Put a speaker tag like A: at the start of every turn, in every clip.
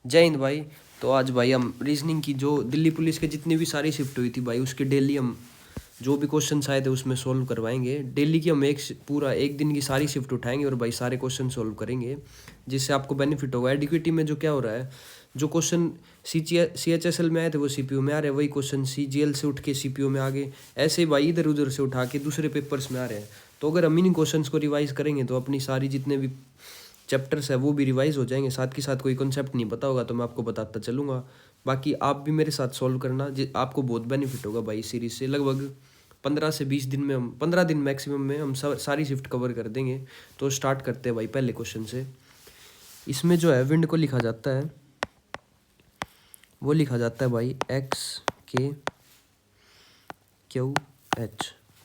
A: जय हिंद भाई। तो आज भाई हम रीजनिंग की जो दिल्ली पुलिस के जितनी भी सारी शिफ्ट हुई थी भाई, उसके डेली हम जो भी क्वेश्चन आए थे उसमें सोल्व करवाएंगे। डेली की हम पूरा एक दिन की सारी शिफ्ट उठाएंगे और भाई सारे क्वेश्चन सोल्व करेंगे, जिससे आपको बेनिफिट होगा। एडिक्विटी में जो क्या हो रहा है, जो क्वेश्चन CHSL में आए थे वो CPU में आ रहे हैं, वही क्वेश्चन CGL से उठ के CPU में आ गए। ऐसे ही भाई इधर उधर से उठा के दूसरे पेपर्स में आ रहे हैं। तो अगर हम इन क्वेश्चंस को रिवाइज करेंगे तो अपनी सारी जितने भी चैप्टर्स है वो भी रिवाइज हो जाएंगे। साथ के साथ कोई कॉन्सेप्ट नहीं पता होगा तो मैं आपको बताता चलूँगा। बाकी आप भी मेरे साथ सॉल्व करना, आपको बहुत बेनिफिट होगा भाई। इस सीरीज से लगभग 15 से 20 दिन में, हम 15 दिन मैक्सिमम में हम सारी शिफ्ट कवर कर देंगे। तो स्टार्ट करते हैं भाई पहले क्वेश्चन से। इसमें जो है विंड को लिखा जाता है, वो लिखा जाता है भाई XKQH।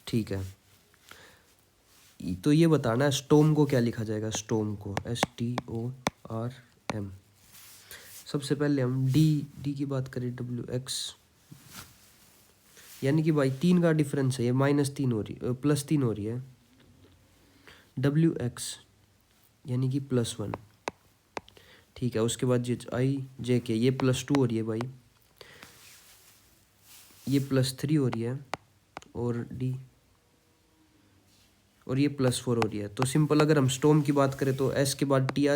A: ठीक है, तो ये बताना है स्टोम को क्या लिखा जाएगा। स्टोम को STORM। सबसे पहले हम डी की बात करें, WX, यानी कि भाई 3 का डिफरेंस है, ये -3 हो रही +3 हो रही है। WX यानी कि +1। ठीक है, उसके बाद JK ये +2 हो रही है भाई, ये +3 हो रही है, और D और ये +4 हो रही है। तो सिंपल अगर हम स्टोम की बात करें तो S के बाद T आ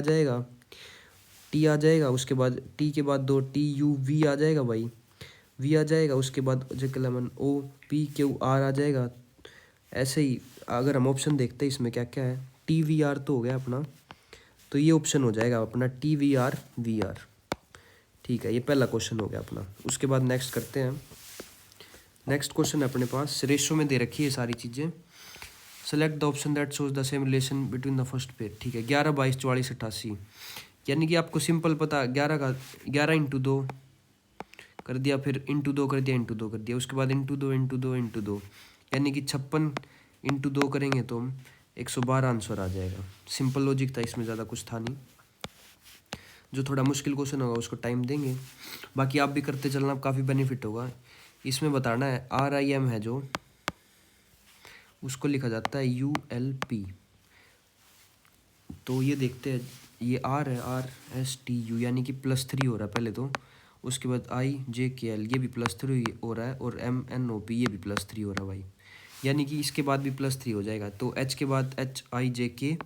A: जाएगा, उसके बाद T के बाद 2 TUV आ जाएगा भाई, V आ जाएगा, उसके बाद JK11 OPQR आ जाएगा। ऐसे ही अगर हम ऑप्शन देखते हैं इसमें क्या क्या है, TVR तो हो गया अपना, तो ये ऑप्शन हो जाएगा अपना TVR VR। ठीक है, ये पहला क्वेश्चन हो गया अपना। उसके बाद नेक्स्ट करते हैं। नेक्स्ट क्वेश्चन अपने पास रेशो में दे रखी है सारी चीज़ें। Select the option that shows the same relation between the first pair. ठीक है, 11, 22, 44, 88, यानी कि आपको सिंपल पता 11 × 2 कर दिया, फिर ×2 कर दिया, ×2 कर दिया, उसके बाद ×2 यानी कि 56 × 2 करेंगे तो हम 112 आंसर आ जाएगा। सिंपल लॉजिक था, इसमें ज़्यादा कुछ था नहीं। जो थोड़ा मुश्किल क्वेश्चन होगा उसको टाइम देंगे, बाकी आप भी करते चलना, काफ़ी बेनिफिट होगा। इसमें बताना है RIM है जो, उसको लिखा जाता है ULP। तो ये देखते हैं, ये R है, RSTU यानी कि +3 हो रहा है पहले तो। उसके बाद IJKL ये भी +3 हो रहा है, और MNOP ये भी +3 हो रहा है भाई, यानी कि इसके बाद भी +3 हो जाएगा। तो H के बाद HIJK,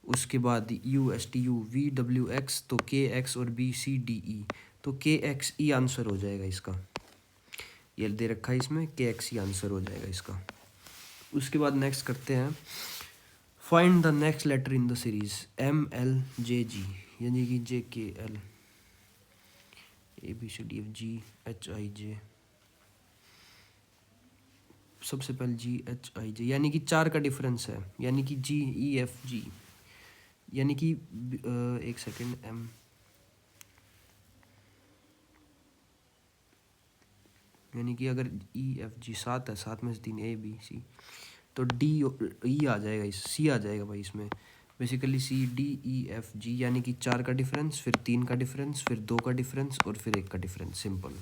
A: उसके बाद USTUVWX, तो KX और BCDE, तो KXE आंसर हो जाएगा इसका। ये दे रखा है इसमें, KXE आंसर हो जाएगा इसका। उसके बाद नेक्स्ट करते हैं, find the next letter in the series MLJG, यानी कि JKL ABCDFGHIJ। सबसे पहले GHIJ यानी कि 4 का डिफरेंस है, यानी कि GEFG, यानी कि एक सेकेंड, यानी कि अगर EFG 7 है, 7 में से 3 ABC, तो DE आ जाएगा, C आ जाएगा भाई इसमें। बेसिकली CDEFG यानी कि 4 का डिफरेंस, फिर 3 का डिफरेंस, फिर 2 का डिफरेंस, और फिर 1 का डिफरेंस, सिंपल।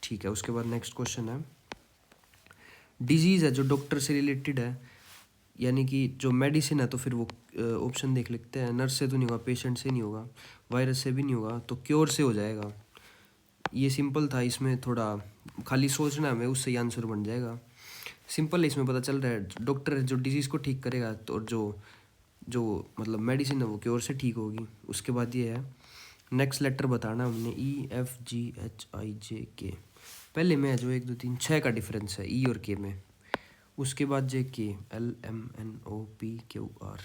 A: ठीक है, उसके बाद नेक्स्ट क्वेश्चन है, डिजीज़ है जो डॉक्टर से रिलेटेड है, यानी कि जो मेडिसिन है तो फिर वो ऑप्शन देख लेते हैं। नर्स से तो नहीं होगा, पेशेंट से नहीं होगा, वायरस से भी नहीं होगा, तो क्योर से हो जाएगा। ये सिंपल था, इसमें थोड़ा खाली सोचना है हमें, उससे ही आंसर बन जाएगा। सिंपल है, इसमें पता चल रहा है डॉक्टर जो डिजीज़ को ठीक करेगा, तो जो जो मतलब मेडिसिन है वो क्योर से ठीक होगी। उसके बाद ये है, नेक्स्ट लेटर बताना हमने EFGHIJK। पहले में है जो 1 2 3 6 का डिफरेंस है E और K में। उसके बाद JK LMNOPQR।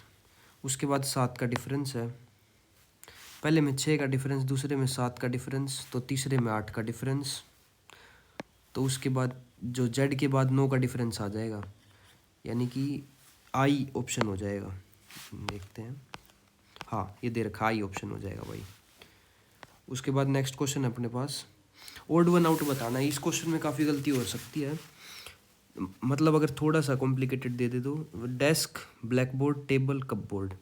A: उसके बाद 7 का डिफरेंस है, पहले में 6 का डिफरेंस, दूसरे में 7 का डिफरेंस, तो तीसरे में 8 का डिफरेंस। तो उसके बाद जो Z के बाद 9 का डिफरेंस आ जाएगा, यानी कि I ऑप्शन हो जाएगा। देखते हैं, हाँ ये दे रखा, I ऑप्शन हो जाएगा भाई। उसके बाद नेक्स्ट क्वेश्चन है अपने पास, ओड वन आउट बताना है। इस क्वेश्चन में काफ़ी गलती हो सकती है, मतलब अगर थोड़ा सा कॉम्प्लिकेटेड दे दो। Desk, black board, table, cupboard.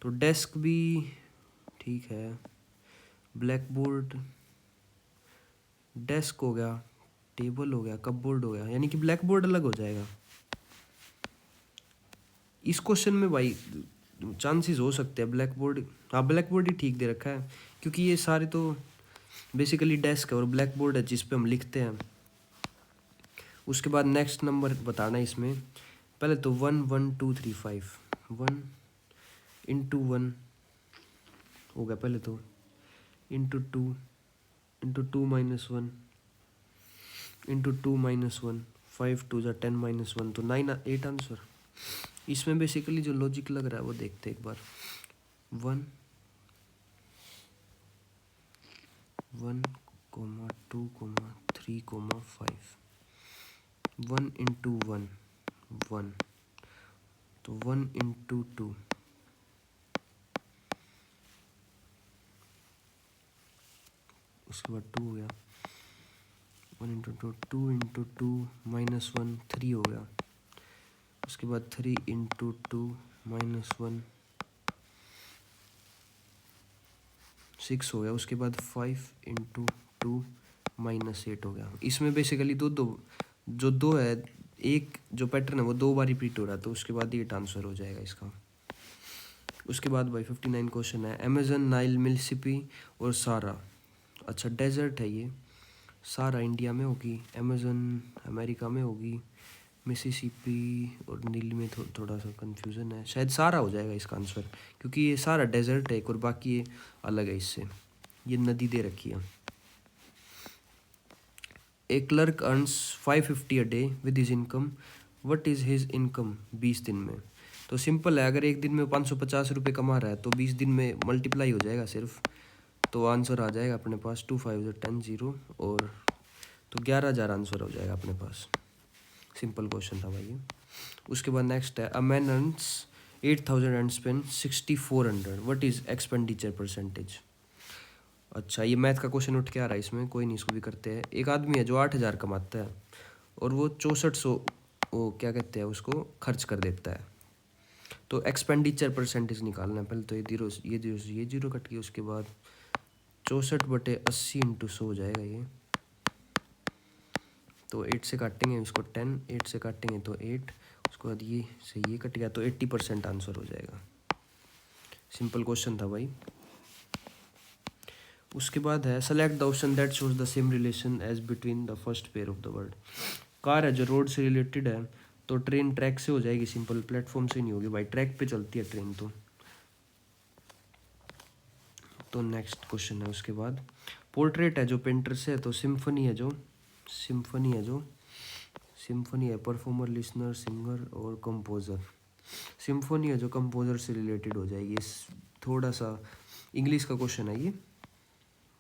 A: तो डेस्क भी ठीक है, ब्लैक बोर्ड, डेस्क हो गया, टेबल हो गया, कपबोर्ड हो गया, यानी कि ब्लैक बोर्ड अलग हो जाएगा। इस क्वेश्चन में भाई चांसेस हो सकते हैं ब्लैक बोर्ड, हाँ ब्लैक बोर्ड ही ठीक दे रखा है, क्योंकि ये सारे तो बेसिकली डेस्क है और ब्लैक बोर्ड है जिस पे हम लिखते हैं। उसके बाद नेक्स्ट नंबर बताना है इसमें। पहले तो 1 1 2 3 5, 1 इंटू 1 हो गया पहले तो, इंटू 2 माइनस 1 इंटू 2 माइनस 1, 5 2 जा 10 माइनस 1, तो 9 8 आंसर। इसमें बेसिकली जो लॉजिक लग रहा है वो देखते एक बार। 1 1 2 3 5, 1 इंटू 1 1, तो 1 इंटू 2, उसके बाद 2 हो गया, 1 इंटू 2, 2 इंटू 2 माइनस 1 3 हो गया, उसके बाद 3 इंटू 2 माइनस 1 6 हो गया, उसके बाद 5 इंटू 2 माइनस 8 हो गया। इसमें बेसिकली दो है, एक जो पैटर्न है वो 2 बार रिपीट हो रहा है, तो उसके बाद 8 आंसर हो जाएगा इसका। उसके बाद भाई 59 क्वेश्चन है, अमेजन, नाइल, मिसिसिपी और सारा। अच्छा डेजर्ट है ये, सारा इंडिया में होगी, अमेजन अमेरिका में होगी, मिसिसिपी और नील में थोड़ा सा कंफ्यूजन है, शायद सारा हो जाएगा इसका आंसर, क्योंकि ये सारा डेजर्ट है एक और बाकी ये अलग है इससे, ये नदी दे रखी है। A clerk earns 550 a day with his income, what is his income 20 दिन में। तो सिंपल है, अगर एक दिन में 550 रुपये कमा रहा है तो 20 दिन में मल्टीप्लाई हो जाएगा सिर्फ, तो आंसर आ जाएगा अपने पास 2 5 10 0, और तो 11,000 आंसर हो जाएगा अपने पास। सिंपल क्वेश्चन था भाई ये। उसके बाद नेक्स्ट है, a man earns 8,000 and spend 6,400, what is expenditure percentage. अच्छा ये मैथ का क्वेश्चन उठ के आ रहा है इसमें, कोई नहीं इसको भी करते हैं। एक आदमी है जो 8,000 कमाता है और वो 6400 वो क्या कहते हैं उसको खर्च कर देता है, तो एक्सपेंडिचर परसेंटेज निकालना है। पहले तो ये जीरो कट गया, उसके बाद 64/80 इंटू 100 हो जाएगा ये, तो 8 से काटेंगे इसको 10, 8 से काटेंगे तो 8, उसके बाद ये से ये कट गया तो 80% आंसर हो जाएगा। सिंपल क्वेश्चन था भाई। उसके बाद है, select the option that shows the same relation as between the first pair of the word. Car है जो रोड से रिलेटेड है, तो ट्रेन ट्रैक से हो जाएगी, सिंपल प्लेटफॉर्म से नहीं होगी भाई, ट्रैक पे चलती है ट्रेन तो नेक्स्ट क्वेश्चन है। उसके बाद पोर्ट्रेट है जो पेंटर से है, तो सिम्फनी है परफॉर्मर, लिसनर, सिंगर और कंपोजर। सिम्फनी है जो कंपोजर से रिलेटेड हो जाएगी। इस थोड़ा सा इंग्लिश का क्वेश्चन है ये।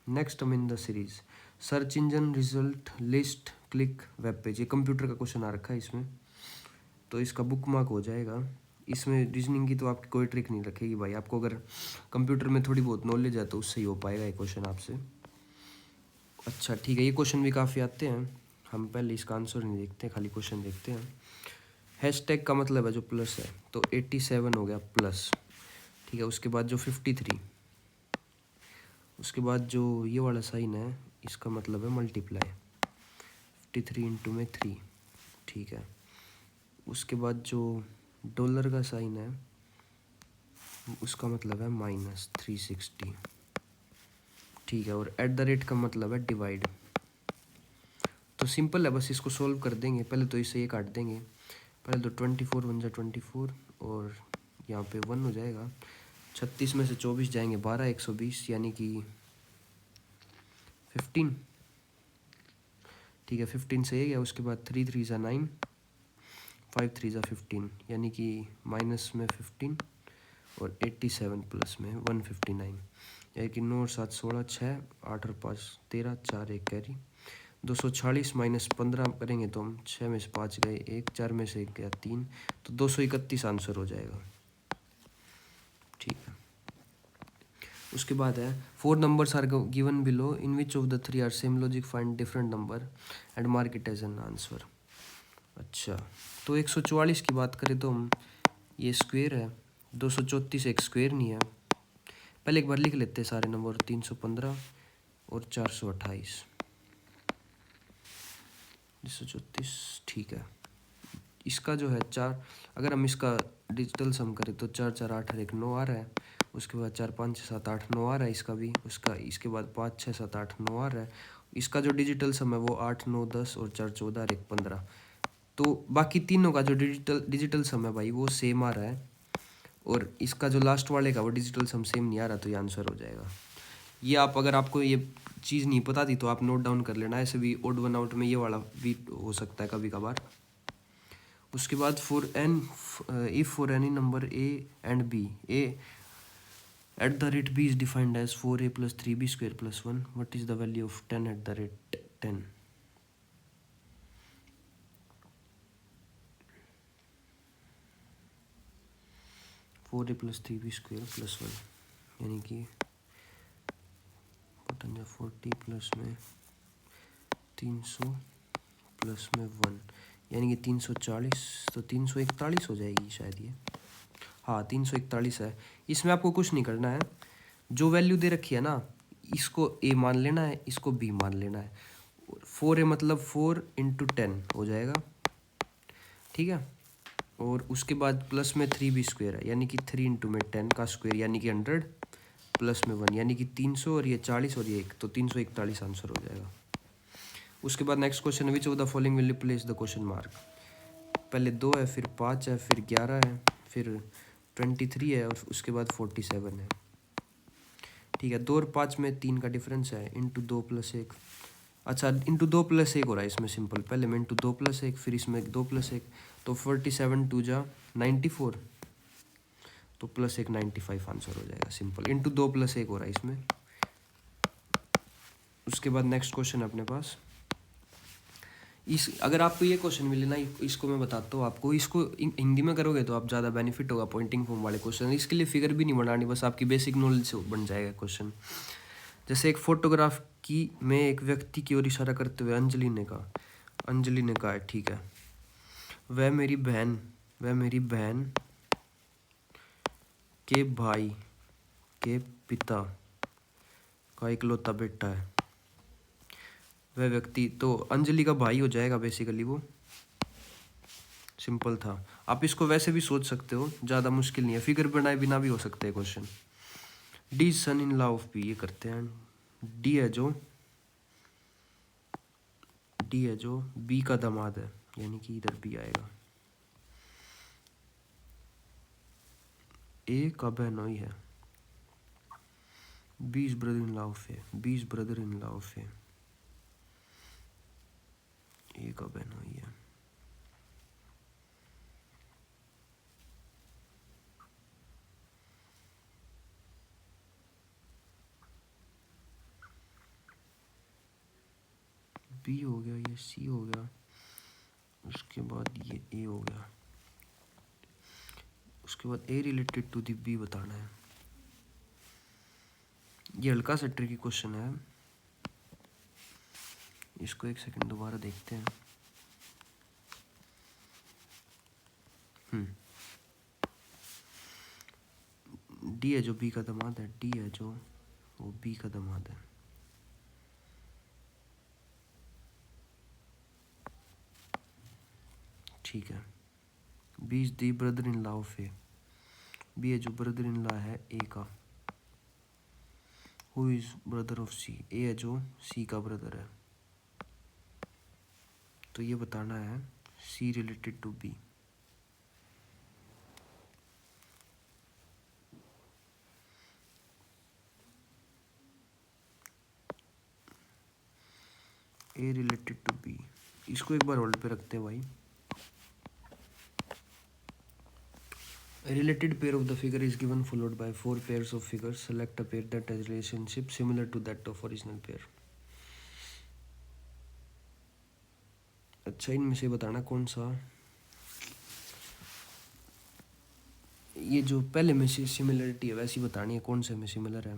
A: नेक्स्ट हम इन the series, search engine, result, list, click, web page. ये कंप्यूटर का क्वेश्चन आ रखा है इसमें, तो इसका बुक मार्क हो जाएगा। इसमें रीजनिंग की तो आपकी कोई ट्रिक नहीं रखेगी भाई, आपको अगर कंप्यूटर में थोड़ी बहुत नॉलेज है तो उससे ही हो पाएगा ये क्वेश्चन आपसे। अच्छा ठीक है, ये क्वेश्चन भी काफ़ी आते हैं, हम पहले इसका आंसर नहीं देखते, खाली क्वेश्चन देखते हैं। हैशटैग का मतलब है जो प्लस है, तो 87 हो गया प्लस, ठीक है। उसके बाद जो 53, उसके बाद जो ये वाला साइन है इसका मतलब है मल्टीप्लाई, 53 इंटू में 3, ठीक है। उसके बाद जो डॉलर का साइन है उसका मतलब है -360, ठीक है। और एट द रेट का मतलब है डिवाइड। तो सिंपल है, बस इसको सोल्व कर देंगे। पहले तो इसे ये काट देंगे, पहले तो 24 1 जा 24 और यहाँ पे 1 हो जाएगा। 36 में से 24 जाएंगे 12, 120 यानी कि 15, ठीक है। 15 से ये गया, उसके बाद 3 3 जा 9, 5 3 जा 15 यानी कि माइनस में 15 और 87 प्लस में 159 यानी कि 9 7 16 6 8 और 5 13 4 1 कैरी 246 माइनस 15 करेंगे तो हम 6 में से 5 गए 1, 4 में से 1 गया 3, तो 231 आंसर हो जाएगा, ठीक है। उसके बाद है, 4 numbers are given below, in which of the 3 are same logic, find different number and mark it as an answer. अच्छा तो 144 की बात करें तो हम, ये स्क्वेयर है, 234 एक स्क्वेयर नहीं है। पहले एक बार लिख लेते हैं सारे नंबर, 315 और 428, 234, ठीक है। इसका जो है 4, अगर हम इसका डिजिटल सम करें तो 4 4 8 और 1 9 आ रहा है। उसके बाद 4 5 6 7 8 9 आ रहा है इसका भी, उसका इसके बाद 5 6 7 8 9 आ रहा है। इसका जो डिजिटल सम है वो 8 9 10 और 4 14 और 1 15। तो बाकी तीनों का जो डिजिटल सम है भाई वो सेम आ रहा है, और इसका जो लास्ट वाले का वो डिजिटल सम सेम नहीं आ रहा, तो ये आंसर हो जाएगा। ये आप, अगर आपको ये चीज़ नहीं पता थी तो आप नोट डाउन कर लेना, ऐसे भी ओड वन आउट में ये वाला भी हो सकता है कभी कभार। उसके बाद for n, if for any number A and B, a at the rate b is defined as 4a + 3b² + 1, what is the value of 10 at the rate 10? Four a + 3b² + 1 यानी कि 40 प्लस में 300 plus में 1 यानी कि 340, तो 341 हो जाएगी शायद ये। हाँ 341 है। इसमें आपको कुछ नहीं करना है, जो वैल्यू दे रखी है ना इसको ए मान लेना है, इसको बी मान लेना है। 4a मतलब 4 × 10 हो जाएगा, ठीक है। और उसके बाद प्लस में 3b² है यानी कि 3 × 10 का स्क्वायर यानी कि 100 प्लस में 1 यानी कि 300 और ये 40 और ये 1, तो 341 आंसर हो जाएगा। उसके बाद next question, which of the following will replace the question mark? पहले 2 है, फिर 5 है, फिर 11 है, फिर 23 है और उसके बाद 47 है। ठीक है, 2 और 5 में 3 का डिफरेंस है, इंटू 2 + 1। अच्छा, इंटू 2 + 1 हो रहा है इसमें सिंपल, पहले में इंटू 2 + 1 फिर इसमें 2 + 1, तो 47 2 जा 94, तो +1 95 आंसर हो जाएगा सिंपल, इंटू 2 + 1 हो रहा है इसमें। उसके बाद नेक्स्ट क्वेश्चन अपने पास, अगर आपको ये क्वेश्चन मिले ना, इसको मैं बताता हूँ आपको, इसको हिंदी में करोगे तो आप ज़्यादा बेनिफिट होगा पॉइंटिंग फॉर्म वाले क्वेश्चन। इसके लिए फिगर भी नहीं बनानी, बस आपकी बेसिक नॉलेज से बन जाएगा क्वेश्चन। जैसे एक फोटोग्राफ की में एक व्यक्ति की ओर इशारा करते हुए अंजलि ने कहा है, ठीक है, वह मेरी बहन के भाई के पिता का इकलौता बेटा है। वह व्यक्ति, तो अंजलि का भाई हो जाएगा बेसिकली, वो सिंपल था। आप इसको वैसे भी सोच सकते हो, ज़्यादा मुश्किल नहीं है, फिगर बनाए बिना भी हो सकते हैं question. D son in law of B, ये करते हैं। डी है जो बी का दामाद है, यानी कि इधर बी आएगा। ए का बहनोई है, B is brother in law of A, A का बहनोई है। बी हो गया, ये सी हो गया, उसके बाद ये ए हो गया, उसके बाद ए रिलेटेड टू दी बी बताना है। ये हल्का सा ट्रिकी क्वेश्चन है, इसको एक सेकंड दोबारा देखते हैं। डी है जो बी का दामाद है, डी है जो वो बी का दामाद है। ठीक है, B is the brother in law of A, B है जो ब्रदर इन लॉ है ए का। Who is brother of C, A है जो सी का ब्रदर है। तो ये बताना है C related to B. A related to B, इसको एक बार होल्ड पे रखते हैं भाई। A related pair of the figure is given followed by 4 pairs of figures. Select a pair that has relationship similar to that of original pair. अच्छा, इनमें से बताना कौन सा, ये जो पहले में से सिमिलरिटी है वैसी बतानी है, कौन से में सिमिलर है।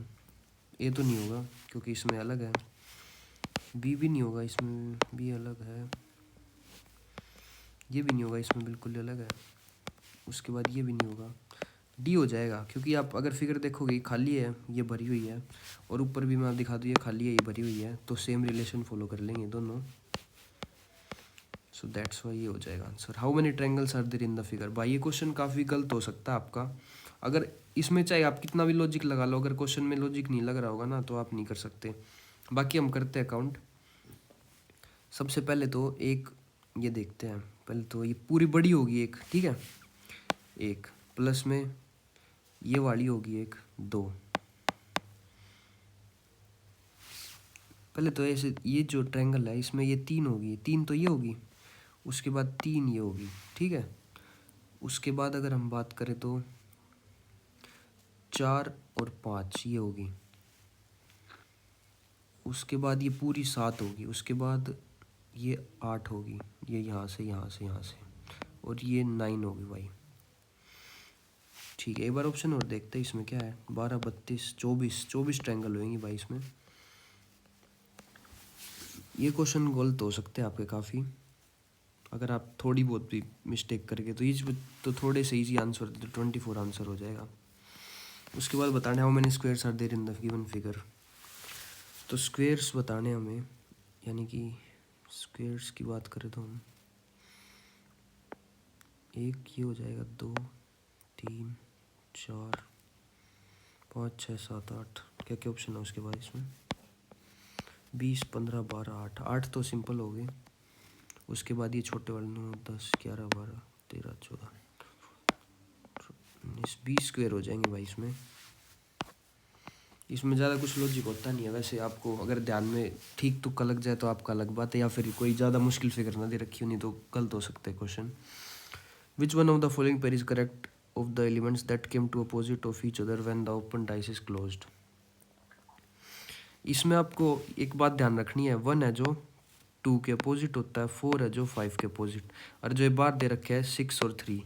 A: ए तो नहीं होगा क्योंकि इसमें अलग है, बी भी नहीं होगा, इसमें बी अलग है, ये भी नहीं होगा, इसमें बिल्कुल अलग है, उसके बाद ये भी नहीं होगा, डी हो जाएगा। क्योंकि आप अगर फिगर देखोगे खाली है, ये भरी हुई है, और ऊपर भी मैं आप दिखा दूँ ये खाली है, ये भरी हुई है, तो सेम रिलेशन फॉलो कर लेंगे दोनों। सो दैट्स वाई ये हो जाएगा answer. How many triangles are there in the figure. भाई ये क्वेश्चन काफ़ी गलत हो सकता है आपका। अगर इसमें चाहे आप कितना भी लॉजिक लगा लो, अगर क्वेश्चन में लॉजिक नहीं लग रहा होगा ना तो आप नहीं कर सकते। बाकी हम करते हैं काउंट। सबसे पहले तो एक ये देखते हैं, पहले तो ये पूरी बड़ी होगी एक, ठीक है, एक प्लस में ये वाली होगी एक, दो। पहले तो ऐसे ये जो ट्रायंगल है इसमें ये तीन होगी, तीन तो ये होगी, उसके बाद तीन ये होगी, ठीक है। उसके बाद अगर हम बात करें तो 4 और 5 ये होगी। उसके बाद ये पूरी 7 होगी। उसके बाद ये 8 होगी, ये यहाँ से यहाँ से यहाँ से, और ये 9 होगी भाई। ठीक है, एक बार ऑप्शन और देखते हैं इसमें क्या है। 12, 32, 24 ट्रायंगल होंगे भाई इसमें। ये क्वेश्चन गलत हो सकते हैं आपके काफ़ी, अगर आप थोड़ी बहुत भी मिस्टेक करके, तो ये तो थोड़े से इजी आंसर तो 24 आंसर हो जाएगा। उसके बाद बताने how many squares are there in the given figure. तो स्क्वायर्स बताने हमें, यानी कि स्क्वायर्स की बात करें तो हम एक ये हो जाएगा, 2, 3, 4, 5, 6, 7, 8। क्या क्या ऑप्शन है उसके बाद इसमें? 20, 15, 12, 8। 8 तो सिंपल हो गए। उसके बाद ये छोटे वाले 9, 10, 11, 12, 13, 14, 19, 20 स्क्वायर हो जाएंगे भाई इसमें। इसमें ज़्यादा कुछ लॉजिक होता नहीं है वैसे। आपको अगर ध्यान में ठीक तुक्का लग जाए तो आपका अलग बात है, या फिर कोई ज़्यादा मुश्किल फिगर ना दे रखी हो, नहीं तो गलत हो सकते हैं question. Which one of the following pair is correct of the elements that came to opposite of each other when the open dice is closed. इसमें आपको एक बात ध्यान रखनी है, 1 है जो 2 के अपोजिट होता है, 4 है जो 5 के अपोजिट, और जो ये बार दे रखे है 6 और 3,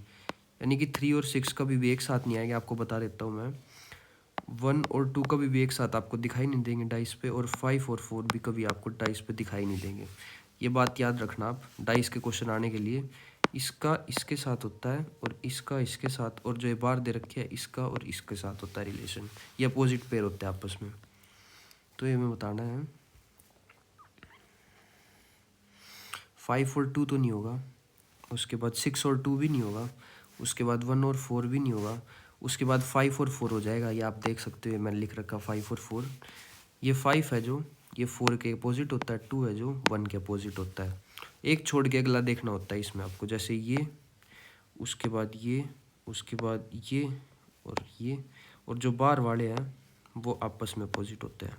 A: यानी कि 3 और 6 कभी भी एक साथ नहीं आएगा। आपको बता देता हूँ मैं, 1 और 2 कभी भी एक साथ आपको दिखाई नहीं देंगे डाइस पे, और 5 और 4 भी कभी आपको डाइस पे दिखाई नहीं देंगे। ये बात याद रखना आप डाइस के क्वेश्चन आने के लिए। इसका इसके साथ होता है और इसका इसके साथ, और जो ये बार दे रखे है इसका और इसके साथ होता है रिलेशन, ये अपोजिट पेयर होते हैं आपस में। तो ये हमें बताना है। 5 और 2 तो नहीं होगा, उसके बाद 6 और 2 भी नहीं होगा, उसके बाद 1 और 4 भी नहीं होगा, उसके बाद 5 और 4 हो जाएगा। ये आप देख सकते हो, मैंने लिख रखा 5 और 4। ये 5 है जो ये 4 के अपोजिट होता है, 2 है जो 1 के अपोजिट होता है। एक छोड़ के अगला देखना होता है इसमें आपको, जैसे ये, उसके बाद ये, उसके बाद ये, और जो बार वाले हैं वो आपस में अपोजिट होते हैं।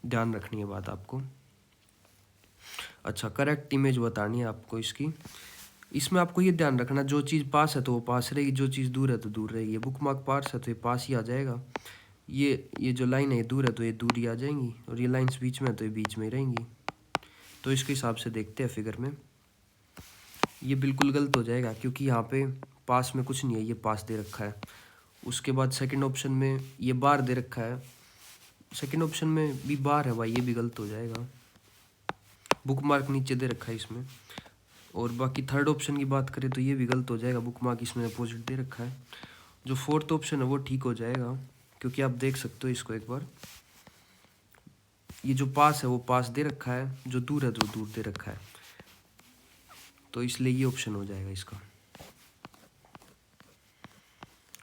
A: ध्यान रखनी है बात आपको। अच्छा, करेक्ट इमेज बतानी है आपको इसकी। इसमें आपको ये ध्यान रखना, जो चीज़ पास है तो वो पास रहेगी, जो चीज़ दूर है तो दूर रहेगी। ये बुक मार्क पास है तो ये पास ही आ जाएगा, ये जो लाइन है ये दूर है तो ये दूर ही आ जाएंगी, और ये लाइंस बीच में है तो ये बीच में ही रहेंगी। तो इसके हिसाब से देखते हैं फिगर में। ये बिल्कुल गलत हो जाएगा क्योंकि यहाँ पे पास में कुछ नहीं है, ये पास दे रखा है। उसके बाद सेकंड ऑप्शन में ये बार दे रखा है, सेकंड ऑप्शन में भी बार है भाई, ये भी गलत हो जाएगा। बुक मार्क नीचे दे रखा है इसमें। और बाकी थर्ड ऑप्शन की बात करें तो ये भी गलत हो जाएगा, बुक मार्क इसमें अपोजिट दे रखा है। जो फोर्थ ऑप्शन है वो ठीक हो जाएगा, क्योंकि आप देख सकते हो इसको एक बार, ये जो पास है वो पास दे रखा है, जो दूर है जो दूर दे रखा है, तो इसलिए ये ऑप्शन हो जाएगा इसका।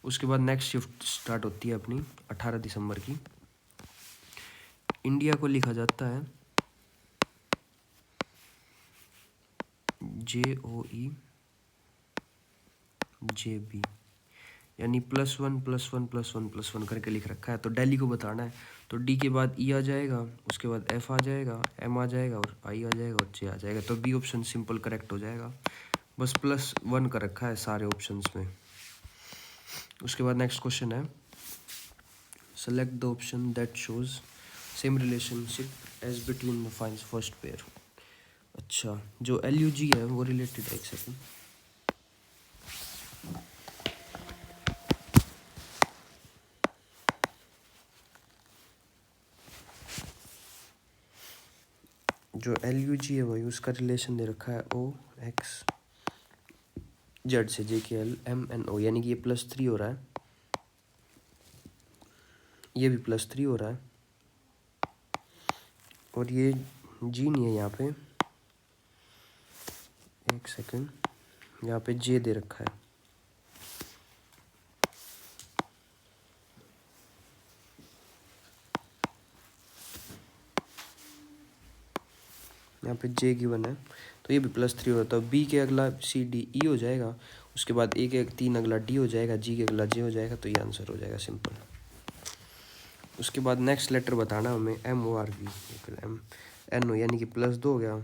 A: उसके बाद नेक्स्ट शिफ्ट स्टार्ट होती है अपनी 18 दिसंबर की। इंडिया को लिखा जाता है JOE JB, यानी +1 +1 +1 +1 करके लिख रखा है। तो दिल्ली को बताना है, तो D के बाद E आ जाएगा, उसके बाद F आ जाएगा, M आ जाएगा, और I आ जाएगा, और J आ जाएगा। तो B ऑप्शन सिंपल करेक्ट हो जाएगा, बस +1 का रखा है सारे ऑप्शंस में। उसके बाद नेक्स्ट क्वेश्चन है, select the option that shows same relationship as between the find first pair. अच्छा, जो LUG है वो रिलेटेड है, एक सेकेंड। जो LUG है वही उसका रिलेशन दे रखा है OX Z से JKL MNO, यानी कि ये +3 हो रहा है, ये भी +3 हो रहा है, और ये G नहीं है यहाँ पे, एक सेकंड, यहाँ पे जे दे रखा है। यहाँ पे जे गिवन है तो ये भी +3 होता है। बी के अगला सी डी ई हो जाएगा, उसके बाद ए के 3 अगला डी हो जाएगा, जी के अगला जे हो जाएगा, तो ये आंसर हो जाएगा सिंपल। उसके बाद नेक्स्ट लेटर बताना हमें M O R B, M N O यानी कि +2 हो गया,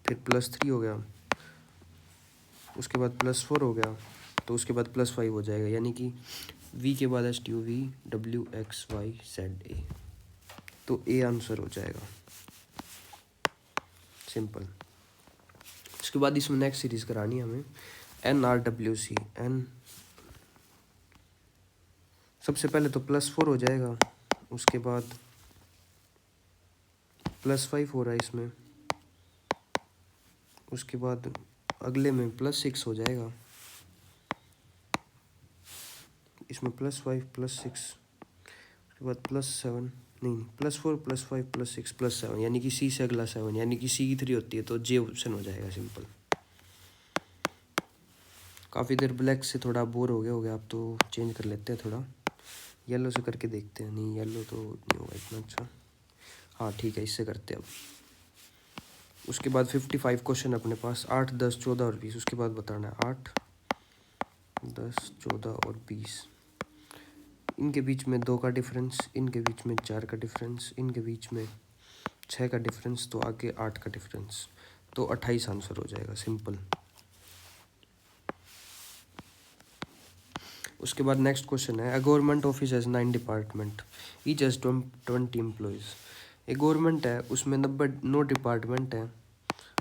A: फिर +3 हो गया, उसके बाद +4 हो गया, तो उसके बाद +5 हो जाएगा, यानी कि वी के बाद S T U V W X Y Z A, तो ए आंसर हो जाएगा सिंपल। उसके बाद इसमें नेक्स्ट सीरीज करानी है हमें N R W C N, सबसे पहले तो +4 हो जाएगा, उसके बाद +5 हो रहा है इसमें, उसके बाद अगले में +6 हो जाएगा, इसमें +5 +6, उसके बाद +7 नहीं +4 +5 +6 +7, यानी कि सी से अगला 7, यानी कि सी की 3 होती है, तो जे ऑप्शन हो जाएगा सिंपल। काफ़ी देर ब्लैक से थोड़ा बोर हो गया आप, तो चेंज कर लेते हैं, थोड़ा येलो से करके देखते हैं। नहीं येलो तो नहीं होगा इतना अच्छा, हाँ ठीक है इससे करते हैं अब। उसके बाद 55 क्वेश्चन अपने पास, 8 10 14 और 20, उसके बाद बताना है 8 10 14 और 20, इनके बीच में 2 का डिफरेंस, इनके बीच में 4 का डिफरेंस, इनके बीच में 6 का डिफरेंस, तो आगे 8 का डिफरेंस, तो 28 आंसर हो जाएगा सिंपल। उसके बाद नेक्स्ट क्वेश्चन है, a government office has 9 department, each has 20 employees. एक गवर्नमेंट है उसमें 9 डिपार्टमेंट हैं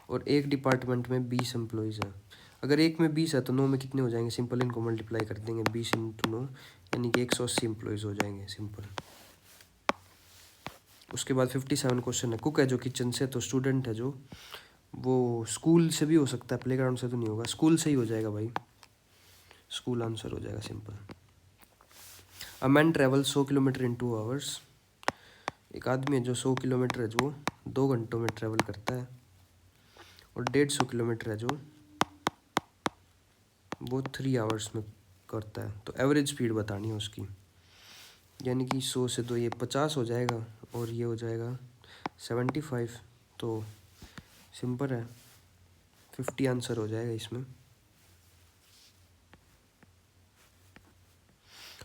A: और एक डिपार्टमेंट में 20 एम्प्लॉयज़ हैं। अगर एक में 20 है तो 9 में कितने हो जाएंगे, सिंपल इनको मल्टीप्लाई कर देंगे, 20 × 9 यानी कि 180 एम्प्लॉयज़ हो जाएंगे सिंपल। उसके बाद 57 क्वेश्चन है, कुक है जो किचन से, तो स्टूडेंट है जो वो स्कूल से भी हो सकता है, प्लेग्राउंड से तो नहीं होगा, स्कूल से ही हो जाएगा भाई, स्कूल आंसर हो जाएगा simple. A man travel 100 kilometre in 2 hours, एक आदमी है जो 100 किलोमीटर है जो 2 घंटों में ट्रेवल करता है, और 150 किलोमीटर है जो वो 3 आवर्स में करता है, तो एवरेज स्पीड बतानी है उसकी, यानी कि 100 से तो ये 50 हो जाएगा और ये हो जाएगा 75, तो सिंपल है 50 आंसर हो जाएगा इसमें।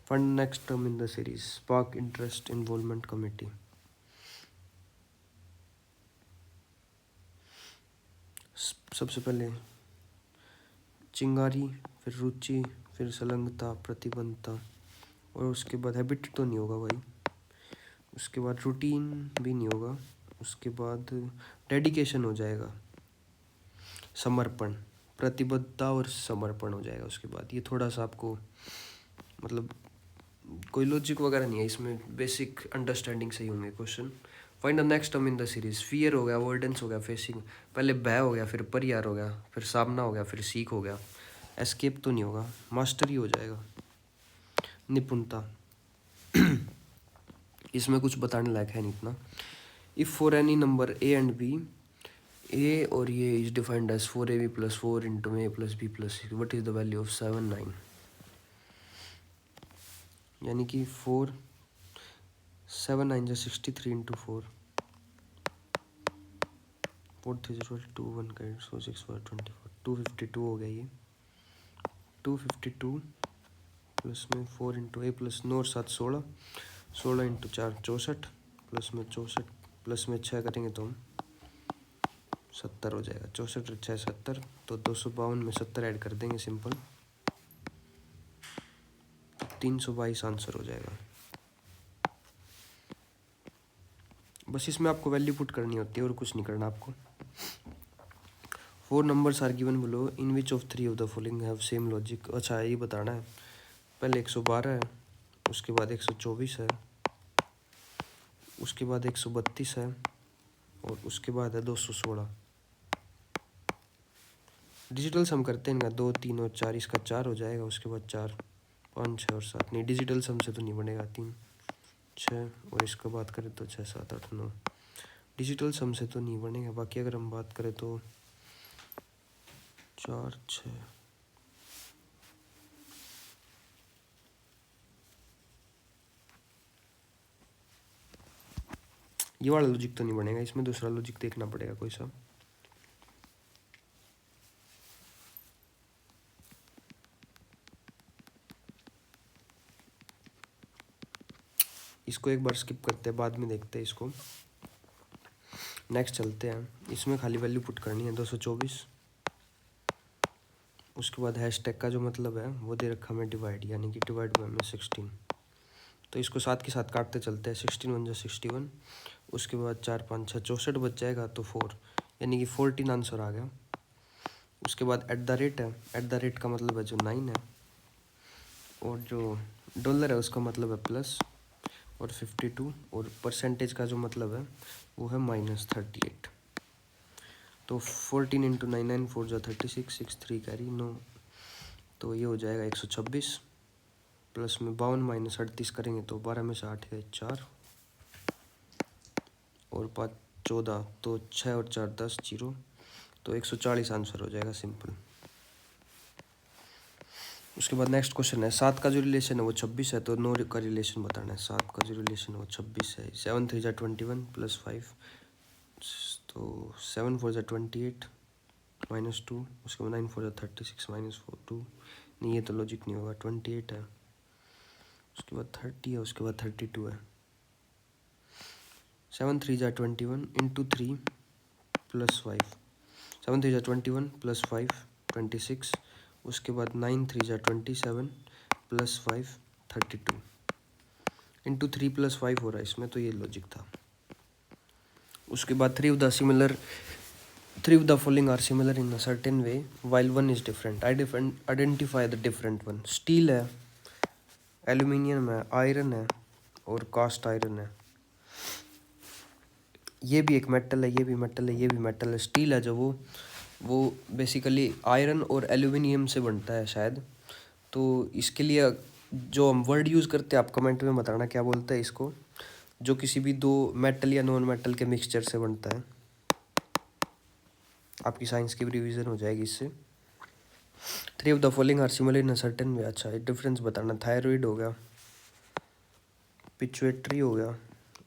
A: Fund next term in the series, spark interest involvement committee. सबसे पहले चिंगारी, फिर रुचि, फिर संलग्नता, प्रतिबद्धता, और उसके बाद हैबिट तो नहीं होगा भाई, उसके बाद रूटीन भी नहीं होगा, उसके बाद डेडिकेशन हो जाएगा, समर्पण, प्रतिबद्धता और समर्पण हो जाएगा। उसके बाद ये थोड़ा सा आपको मतलब कोई लॉजिक वगैरह नहीं है इसमें, बेसिक अंडरस्टैंडिंग से ही होंगे question. Find the next term in the series, fear हो गया, अवॉइडेंस हो गया, फेसिंग, पहले भय हो गया, फिर परिहार हो गया, फिर सामना हो गया, फिर सीख हो गया, एस्केप तो नहीं होगा, मास्टरी हो जाएगा, निपुणता इसमें कुछ बताने लायक है नहीं इतना। If for any number A and B, A और ये is defined as 4ab + 4 × a + b + c, what is the value of 7 9, यानी कि 4 7 9 जो 63 × 4 4 3 0 2 1 का 6 4 24 252 हो गया ये, 252 प्लस में 4 × a + 9 और 7 16 16 × 4 64 प्लस में 64 प्लस में 6 करेंगे तो हम 70 हो जाएगा, 64 और 6 70, तो 252 में 70 ऐड कर देंगे सिंपल, 322 आंसर हो जाएगा। बस इसमें आपको वैल्यू पुट करनी होती है और कुछ नहीं करना आपको। 4 numbers are given below, in which of 3 of the following have same logic. अच्छा ये बताना है, पहले 112 है, उसके बाद 124 है, उसके बाद 132 है, और उसके बाद है 216। डिजिटल सम करते हैं इनका, 2 3 और 4, इसका 4 हो जाएगा, उसके बाद 4 5 6 और 7, नहीं डिजिटल सम से तो नहीं बनेगा, 3 6 और इसका बात करें तो 6 7 8 9, डिजिटल सम से तो नहीं बनेगा। बाकी अगर हम बात करें तो 4 6। ये वाला लॉजिक तो नहीं बनेगा, इसमें दूसरा लॉजिक देखना पड़ेगा कोई सा। इसको एक बार स्किप करते हैं, बाद में देखते हैं इसको। नेक्स्ट चलते हैं, इसमें खाली वैल्यू पुट करनी है 224। उसके बाद हैशटैग का जो मतलब है वो दे रखा हमें डिवाइड, यानी कि डिवाइड बाय में 16। तो इसको साथ के साथ काटते चलते हैं, 16 1 61। उसके बाद 4 5 6 64 बच जाएगा, तो 4 यानी कि 14 आंसर आ गया। उसके बाद एट द रेट है, एट द रेट का मतलब है जो 9 है, और जो डॉलर है उसका मतलब है प्लस, और 52, और परसेंटेज का जो मतलब है वो है -38। तो 14 इंटू 9 9 4 जा 36, 6 3 कैरी 9, तो ये हो जाएगा 126। प्लस में 52 माइनस 38 करेंगे तो 12 में से 8 गए 4, और 5 14, तो 6 और 4 10 0, तो 140 आंसर हो जाएगा, सिंपल। उसके बाद नेक्स्ट क्वेश्चन है, 7 का जो रिलेशन है वो 26 है, तो 9 का रिलेशन बताना है। 7 का जो रिलेशन है वो 26 है। 7 3 जा 21 प्लस 5, तो 7 4 जा 28 -2, उसके बाद 9 4 जा 36 -4 2, नहीं ये तो लॉजिक नहीं होगा। 28 है, उसके बाद 30 है, उसके बाद 32 है। 7 3 जा 21 इंटू 3 प्लस 5, 7 3 जा 21 प्लस 5 26, उसके बाद 9 3 जा 27 प्लस 5 32 इंटू 3 प्लस 5 हो रहा है इसमें, तो ये लॉजिक था। उसके बाद 3 of the following are similar in a certain way while one is different. Identify the different one. Steel है, एल्यूमिनियम है, आयरन है, और कास्ट आयरन है। ये भी एक मेटल है, ये भी मेटल है, ये भी मेटल है। स्टील है जो वो बेसिकली आयरन और एल्यूमिनियम से बनता है शायद। तो इसके लिए जो हम वर्ड यूज़ करते हैं, आप कमेंट में बताना क्या बोलते हैं इसको, जो किसी भी दो मेटल या नॉन मेटल के मिक्सचर से बनता है। आपकी साइंस की भी रिवीजन हो जाएगी इससे। 3 of the following are similar in a certain way। अच्छा, डिफरेंस बताना। थायराइड हो गया, पिचुएटरी हो गया,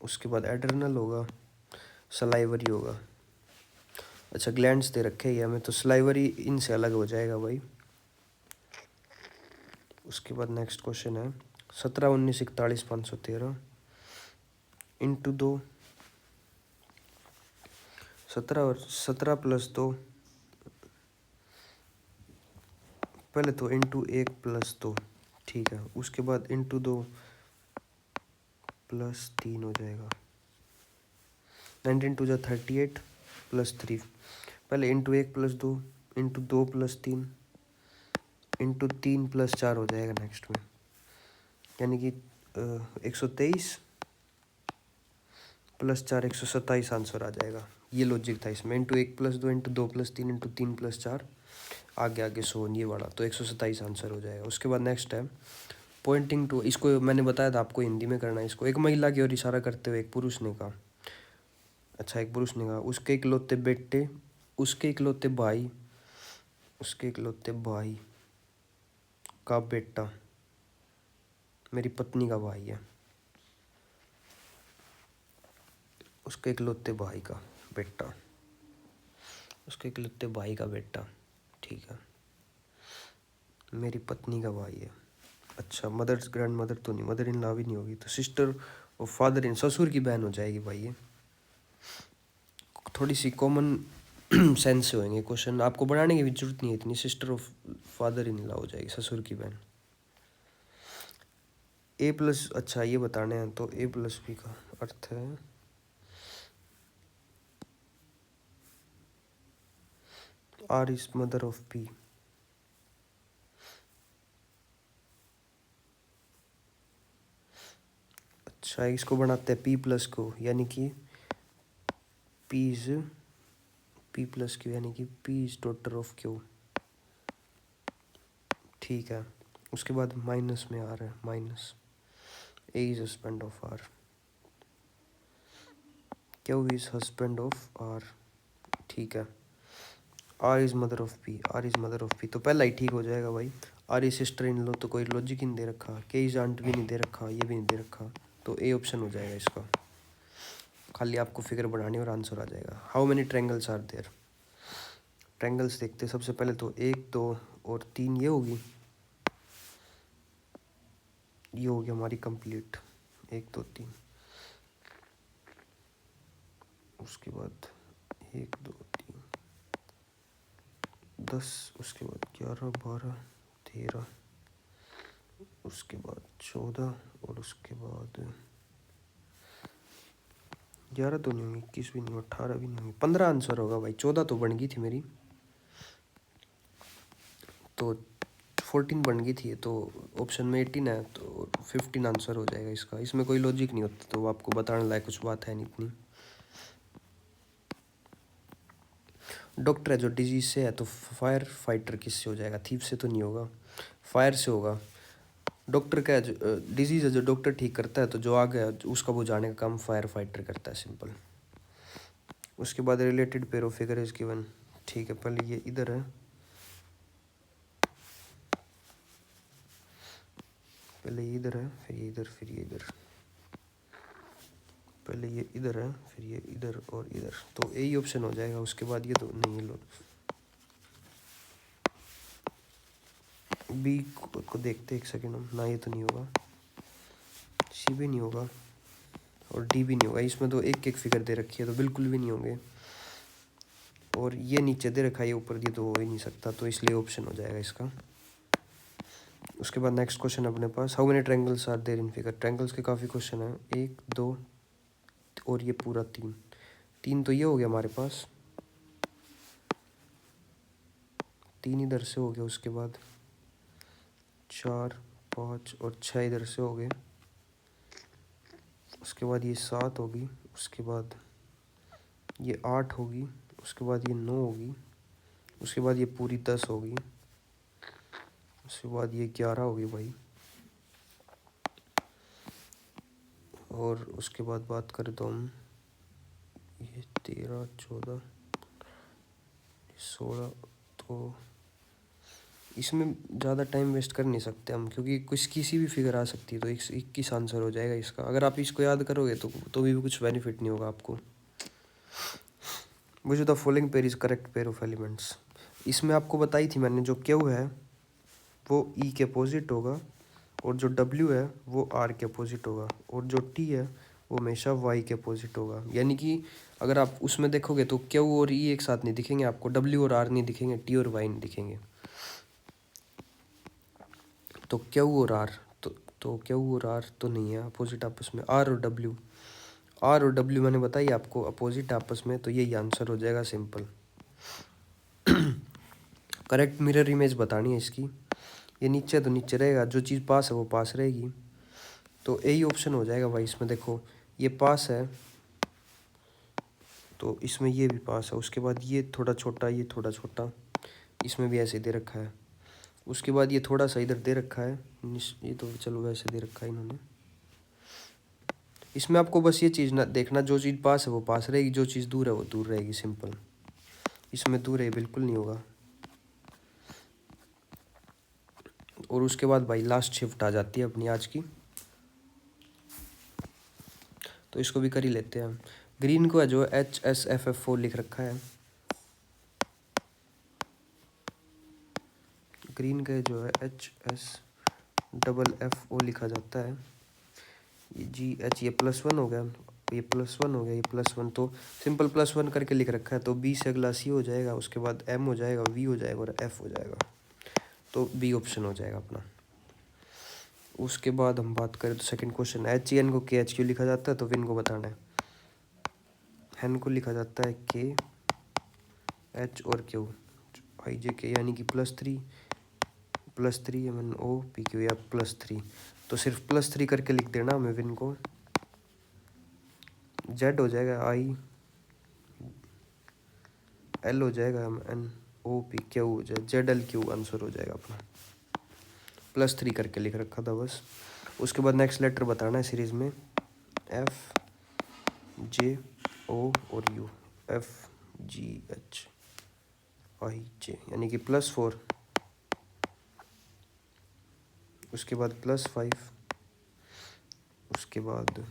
A: उसके बाद एड्रेनल होगा, सलाइवरी होगा। अच्छा, ग्लैंड्स दे रखे हैं हमें, तो सलाइवरी इनसे अलग हो जाएगा भाई। उसके बाद नेक्स्ट क्वेश्चन है, 17 19 41 513 इंटू 2, 17 और 17 प्लस 2, पहले तो इंटू 1 प्लस 2, ठीक है। उसके बाद इंटू 2 प्लस 3 हो जाएगा। 19 2 जा 38 प्लस 3, पहले into 1 plus 2, into 2 plus 3, into 3 plus 4 हो जाएगा नेक्स्ट में, यानी कि 123 प्लस 4 127 आंसर आ जाएगा। ये लॉजिक था इसमें। Into 1 plus 2 into 2 plus 3 into 3 plus 4, आगे आगे 100, ये वाला, तो 127 आंसर हो जाएगा। उसके बाद नेक्स्ट है पॉइंटिंग टू, इसको मैंने बताया था आपको हिंदी में करना है इसको। एक महिला की ओर इशारा करते हुए एक पुरुष ने कहा, अच्छा एक पुरुष ने कहा, उसके इकलौते बेटे, उसके इकलौते भाई, उसके इकलौते भाई का बेटा मेरी पत्नी का भाई है। उसके इकलौते भाई का बेटा, उसके इकलौते भाई का बेटा, ठीक है, मेरी पत्नी का भाई है। अच्छा, मदर्स ग्रैंड मदर तो नहीं, मदर इन लॉ भी नहीं होगी, तो सिस्टर और फादर इन, ससुर की बहन हो जाएगी भाई। ये थोड़ी सी कॉमन सेंस से होंगे क्वेश्चन, आपको बढ़ाने की भी जरूरत नहीं है इतनी। Sister of father in law हो जाएगी, ससुर की बहन। ए प्लस, अच्छा ये बताने हैं, तो ए प्लस बी का अर्थ है R is mother of P. अच्छा, इसको बनाते हैं पी प्लस को, यानी कि P is P plus Q, यानी कि P is daughter of Q, ठीक है। उसके बाद माइनस में आ रहा है, minus A is husband of R, Q is husband of R, ठीक है। R is mother of P, R is mother of P, तो पहला ही ठीक हो जाएगा भाई। आर इज सिस्टर इन लो, तो कोई लॉजिक ही नहीं दे रखा। के इज आंट भी नहीं दे रखा, ये भी नहीं दे रखा, तो ए ऑप्शन हो जाएगा इसका। खाली आपको फिगर बढ़ानी और आंसर आ जाएगा। How many triangles are there? Triangles देखते हैं सबसे पहले तो 1 2 और 3, ये होगी, ये हो गया हमारी कंप्लीट 1 2 3। उसके बाद 1 2 3 10, उसके बाद 11 12 13, उसके बाद 14, और उसके बाद 11 तो नहीं होंगी, 21 भी नहीं, 18 भी नहीं होंगी, 15 आंसर होगा भाई। 14 तो बन गई थी मेरी, तो 14 बन गई थी, तो ऑप्शन में 18 है, तो 15 आंसर हो जाएगा इसका। इसमें कोई लॉजिक नहीं होता, तो आपको बताने लायक कुछ बात है नहीं इतनी। डॉक्टर है जो डिजीज से है, तो फायर फाइटर किससे हो जाएगा? थीफ से तो नहीं होगा, फायर से होगा। डॉक्टर का है जो डिजीज है जो डॉक्टर ठीक करता है, तो जो आग है उसका बुझाने का काम फायर फाइटर करता है, सिंपल। उसके बाद related pair of figure is given, ठीक है। पहले ये इधर है, पहले ये इधर है, फिर ये इधर, फिर ये इधर, पहले ये इधर है, फिर ये इधर और इधर, तो यही ऑप्शन हो जाएगा। उसके बाद ये तो नहीं, लो बी को देखते एक सेकेंड हम, ना ये तो नहीं होगा, सी भी नहीं होगा, और डी भी नहीं होगा। इसमें तो एक एक फिगर दे रखी है, तो बिल्कुल भी नहीं होंगे। और ये नीचे दे रखा है, ये ऊपर, ये तो हो ही नहीं सकता, तो इसलिए ऑप्शन हो जाएगा इसका। उसके बाद नेक्स्ट क्वेश्चन अपने पास, how many triangles are there in figure? Triangles के काफ़ी क्वेश्चन है, 1 2 और ये पूरा 3, 3 तो ये हो गया हमारे पास, 3 इधर से हो गया, उसके बाद 4 5 और 6 इधर से हो गए, उसके बाद ये 7 होगी, उसके बाद ये 8 होगी, उसके बाद ये 9 होगी, उसके बाद ये पूरी 10 होगी, उसके बाद ये 11 होगी भाई, और उसके बाद बात करें तो हम ये 13 14 16, तो इसमें ज़्यादा टाइम वेस्ट कर नहीं सकते हम, क्योंकि कुछ किसी भी फिगर आ सकती है, तो 21 आंसर हो जाएगा इसका। अगर आप इसको याद करोगे तो भी कुछ बेनिफिट नहीं होगा आपको। Which the following pair is correct pair of elements? इसमें आपको बताई थी मैंने, जो क्यू है वो ई के अपोजिट होगा, और जो डब्ल्यू है वो आर के अपोजिट होगा, और जो टी है वो हमेशा वाई के अपोजिट होगा। यानी कि अगर आप उसमें देखोगे तो क्यू और ई एक साथ नहीं दिखेंगे आपको, डब्ल्यू और आर नहीं दिखेंगे, टी और वाई नहीं दिखेंगे। तो क्यू और आर, तो क्यू और आर तो नहीं है अपोजिट आपस में। आर और डब्ल्यू, आर और डब्ल्यू मैंने बताई आपको अपोजिट आपस में, तो यही आंसर हो जाएगा, सिंपल। करेक्ट मिरर इमेज बतानी है इसकी। ये नीचे तो नीचे रहेगा, जो चीज़ पास है वो पास रहेगी, तो यही ऑप्शन हो जाएगा भाई। इसमें देखो ये पास है, तो इसमें ये भी पास है, उसके बाद ये थोड़ा छोटा, ये थोड़ा छोटा, इसमें भी ऐसे दे रखा है, उसके बाद ये थोड़ा सा इधर दे रखा है, ये तो चलो वैसे दे रखा है इन्होंने। इसमें आपको बस ये चीज़ ना देखना, जो चीज़ पास है वो पास रहेगी, जो चीज़ दूर है वो दूर रहेगी, सिंपल। इसमें दूर है बिल्कुल नहीं होगा। और उसके बाद भाई लास्ट शिफ्ट आ जाती है अपनी आज की, तो इसको भी कर ही लेते हैं। ग्रीन को है जो HSFF4 लिख रखा है, ग्रीन का जो है HSFF लिखा जाता है, ये GH, ये +1 हो गया, ये +1 हो गया, ये +1, तो सिंपल +1 करके लिख रखा है, तो B से अगला C हो जाएगा, उसके बाद M हो जाएगा, V हो जाएगा और F हो जाएगा, तो B ऑप्शन हो जाएगा अपना। उसके बाद हम बात करें तो सेकंड क्वेश्चन, HEN को KHQ लिखा जाता है, तो विन को बताना है। हैन को लिखा जाता है KH और Q IJK, यानी कि +3 MNOPQ या +3, तो सिर्फ +3 करके लिख देना हमें विन को। Z हो जाएगा IL हो जाएगा MNOPQ हो जाएगा, ZLQ आंसर हो जाएगा अपना। +3 करके लिख रखा था बस। उसके बाद नेक्स्ट लेटर बताना है सीरीज में, F J O और U, FGH। IJ यानी कि +4, उसके बाद +5, उसके बाद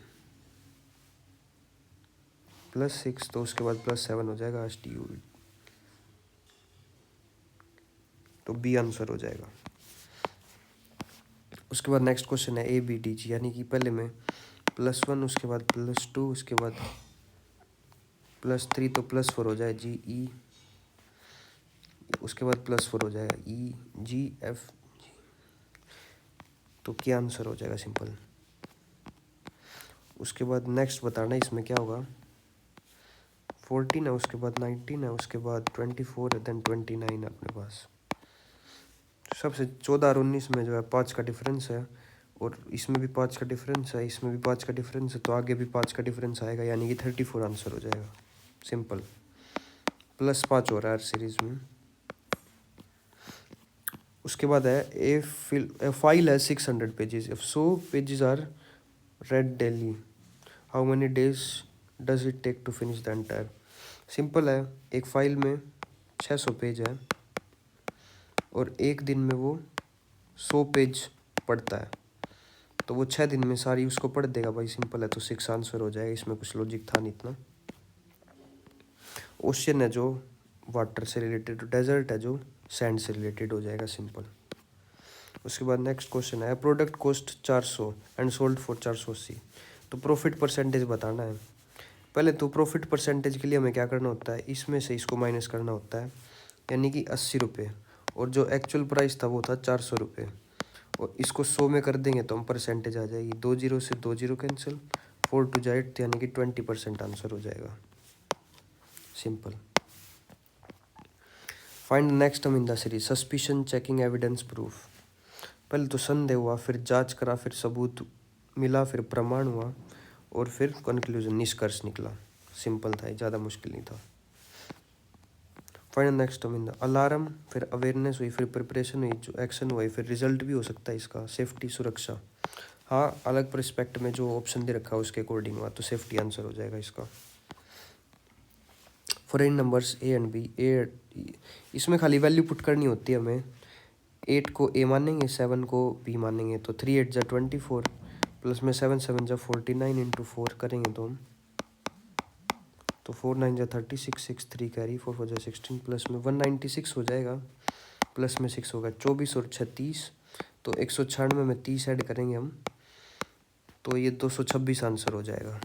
A: +6, तो उसके बाद +7 हो जाएगा HTU, तो B आंसर हो जाएगा। उसके बाद नेक्स्ट क्वेश्चन है ABDG यानी कि पहले में +1, उसके बाद +2, उसके बाद +3, तो +4 हो जाए GE, उसके बाद +4 हो जाएगा EGF, तो क्या आंसर हो जाएगा सिंपल। उसके बाद नेक्स्ट बताना इसमें क्या होगा। 14 है, उसके बाद 19 है, उसके बाद 24 है, देन 29 है अपने पास। सबसे 14 और 19 में जो है 5 का डिफरेंस है, और इसमें भी 5 का डिफरेंस है, इसमें भी 5 का डिफरेंस है, तो आगे भी 5 का डिफरेंस आएगा, यानी कि 34 आंसर हो जाएगा सिंपल। +5 हो रहा है हर सीरीज में। उसके बाद है ए फाइल है 600 pages, if so pages are read daily, how many days does it take to finish the entire. Simple है, एक फाइल में 600 पेज है और एक दिन में वो 100 पेज पढ़ता है, तो वो 6 दिन में सारी उसको पढ़ देगा भाई। सिंपल है, तो 6 आंसर हो जाएगा, इसमें कुछ लॉजिक था नहीं इतना। ओशियन है जो वाटर से रिलेटेड, डेजर्ट है जो सैंड से रिलेटेड हो जाएगा सिंपल। उसके बाद नेक्स्ट क्वेश्चन है product cost 400 and sold for 480, तो प्रॉफिट परसेंटेज बताना है। पहले तो प्रॉफिट परसेंटेज के लिए हमें क्या करना होता है, इसमें से इसको माइनस करना होता है, यानी कि 80 रुपये, और जो एक्चुअल प्राइस था वो था 400 रुपये, और इसको 100 में कर देंगे तो हम परसेंटेज आ जाएगी, 2 जीरो से 2 जीरो कैंसिल, 4 टू जा 8, यानी कि 20% आंसर हो जाएगा simple. Find next term in the series, suspicion, checking, evidence, proof. पहले तो संदेह हुआ, फिर जांच करा, फिर सबूत मिला, फिर प्रमाण हुआ, और फिर कंक्लूजन, निष्कर्ष निकला। सिंपल था, ज़्यादा मुश्किल नहीं था। Find next term in the alarm, फिर अवेयरनेस हुई, फिर प्रिपरेशन हुई, जो एक्शन हुई, फिर रिजल्ट भी हो सकता है इसका, सेफ्टी, सुरक्षा। हाँ, अलग परस्पेक्ट में जो ऑप्शन दे रखा है उसके अकॉर्डिंग हुआ, तो सेफ्टी आंसर हो जाएगा इसका। For n numbers A and B, इसमें खाली वैल्यू पुट करनी होती है हमें। 8 को A मानेंगे, 7 को B मानेंगे, तो 3 8 जा 24, प्लस में 7 7 जा 49 इंटू 4 करेंगे तो हम, तो 4 9 जा 36, 6 3 कैरी, 4 4 जा 16, प्लस में 196 हो जाएगा, प्लस में 6 होगा 24 और 36, तो 196 में 30 ऐड करेंगे हम, तो ये 226 आंसर हो जाएगा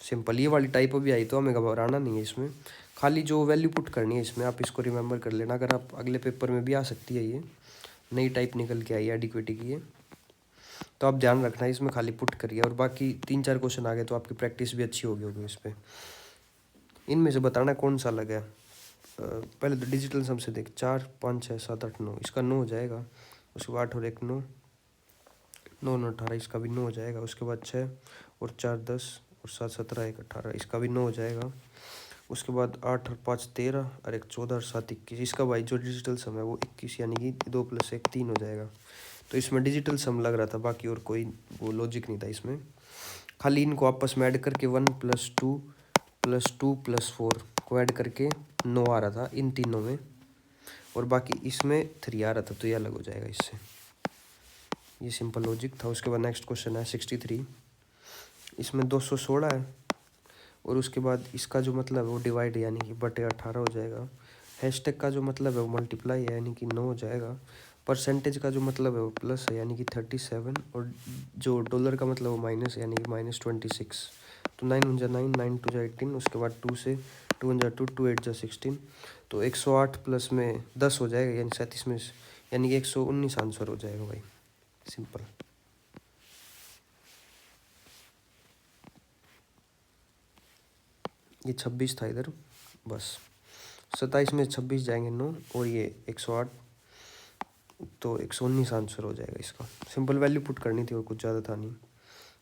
A: सिंपल। ये वाली टाइप भी आई तो हमें घबराना नहीं है इसमें, खाली जो वैल्यू पुट करनी है इसमें, आप इसको रिमेंबर कर लेना। अगर आप अगले पेपर में भी आ सकती है, ये नई टाइप निकल के आई है एडिक्विटी की, तो आप ध्यान रखना इसमें खाली पुट करिए, और बाकी 3 4 क्वेश्चन आ गए तो आपकी प्रैक्टिस भी अच्छी होगी इस पर। इनमें से बताना कौन सा अलग है। पहले तो डिजिटल सम से देख, 4 5 6 7 8 9, इसका 9 हो जाएगा। उसके बाद 8 और 1 9, 9 9 18, इसका भी 9 हो जाएगा। उसके बाद 6 और 4 10 और 7 17 1 18, इसका भी 9 हो जाएगा। उसके बाद 8 और 5 13 और 1 14 और 7 21, इसका भाई जो डिजिटल सम है वो 21, यानी कि 2 + 1 3 हो जाएगा। तो इसमें डिजिटल सम लग रहा था, बाकी और कोई वो लॉजिक नहीं था इसमें। खाली इनको आपस में ऐड करके 1 + 2 + 2 + 4 को ऐड करके 9 आ रहा था इन तीनों में, और बाकी इसमें 3 आ रहा था, तो ये अलग हो जाएगा इससे। ये सिंपल लॉजिक था। उसके बाद नेक्स्ट क्वेश्चन है 63, इसमें 216 है, और उसके बाद इसका जो मतलब है वो डिवाइड यानी कि बटे 18 हो जाएगा। हैशटैग का जो मतलब है वो मल्टीप्लाई है, यानी कि 9 हो जाएगा। परसेंटेज का जो मतलब है वो प्लस है, यानी कि 37, और जो डॉलर का मतलब वो माइनस है, यानी कि -26। तो 9 1 जा 9, 9 2 जा 18, उसके बाद 2 से 2 1 जा 2, 2 8 जा 16, तो 108 प्लस में 10 हो जाएगा, यानी 37 में, यानी कि 119 आंसर हो जाएगा भाई सिंपल। ये 26 था इधर, बस 27 में 26 जाएंगे 9, और ये 108, तो 119 आंसर हो जाएगा इसका। सिंपल वैल्यू पुट करनी थी और कुछ ज़्यादा था नहीं।